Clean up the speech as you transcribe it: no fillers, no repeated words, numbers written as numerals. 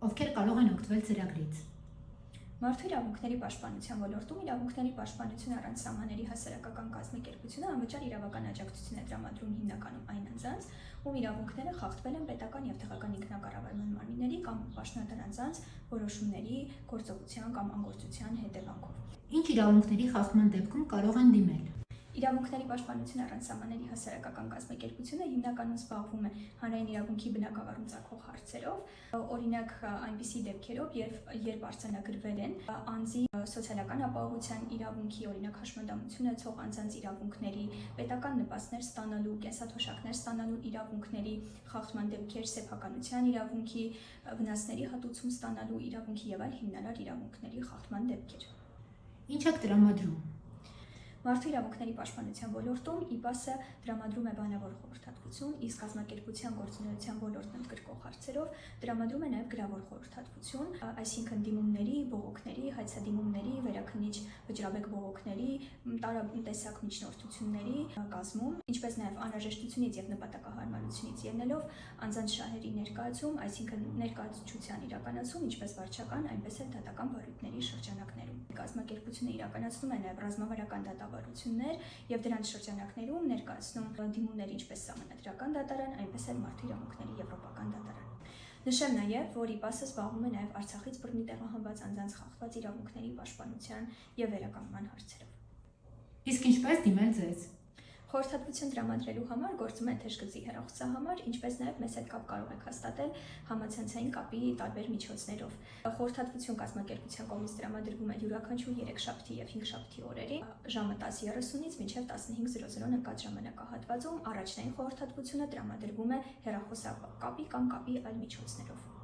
ովքեր կարող են օգտվել ծրագրից։ Մարդու իրավունքների պաշտպանության ոլորտում իրավունքների պաշտպանություն առանց սահմանների հասարակական կազմակերպությունը անվճար իրավական աջակցություն է տրամադրում հիմնականում այն անձանց, ում իրավունքները խախտվել են պետական և տեղական ինքնակառավարման մարմինների կամ պաշտոնատար անձանց որոշումների, գործողության կամ անգործության հետևանքով։ Ինչ իրավունքների խախտման դեպքում կարող են դիմել։ Իրավունքների պաշտպանություն առանց սահմանների հասարակական կազմակերպությունը հիմնականում զբաղվում է հանրային իրավունքի բնագավառում ծագող հարցերով, օրինակ այնպիսի դեպքերով, երբ արձանագրվել են անձի սոցիալական ապահովության իրավունքի, օրինակ հաշմանդամություն ունեցող անձանց իրավունքների, պետական նպաստներ ստանալու, կենսաթոշակներ ստանալու իրավունքների խախտման դեպքեր, սեփականության իրավունքի, վնասների հատուցում ստանալու իրավունքի եւ այլ հիմնարար իրավունքների խախտման դեպքեր։ Ինչ եք տրամադրում։ Մարդու իրավունքների պաշտպանության ոլորտում ԻՊԱՍ-ը տրամադրում է բանավոր խորհրդատվություն, իսկ կազմակերպության գործունեության ոլորտն ընդգրկող հարցերով տրամադրում է նաև գրավոր խորհրդատվություն, այսինքն դիմումների, բողոքների, հայցադիմումների, վերաքննիչ վճռաբեկ բողոքների, տարատեսակ միջնորդությունների կազմում, ինչպես նաև անհրաժեշտությունից եւ նպատակահարմարությունից ելնելով անձանց շահերի ներկայացում, այսինքն ներկայացուցչության իրականացում, ինչպես վարչական, այնպես էլ դատական բարույթների շրջանակներում։ Կազմակերպությունը իրականացնում է նաև ռազմավարական դատավարություններ եւ դրանց շրջանակներում ներկայացնում դիմումներ ինչպես սահմանադրական դատարան, այնպես էլ մարդու իրավունքների եվրոպական դատարան։ Նշեմ նաև, որ ԻՊԱՍ-ը զբաղվում է նաև Արցախից բռնի տեղահանված անձանց խախտված իրավունքների պաշտպանության եւ վերականգնման հարցերով։ Իսկ ինչպես դիմել ձեզ։ Խորհրդատվություն տրամադրելու համար գործում է թեժգծի հեռախոսահամար, ինչպես նաև մեզ հետ կապ կարող եք հաստատել համացանցային կապի տարբեր միջոցներով։ Խորհրդատվություն կազմակերպության կողմից տրամադրվում է յուրաքանչյուր 3-շաբթի եւ 5-շաբթի օրերին ժամը 10:30-ից մինչև 15:00 ընկած ժամանակահատվածում, առաջնային խորհրդատվությունը տրամադրվում է հեռախոսակապի կամ կապի այլ միջոցներով։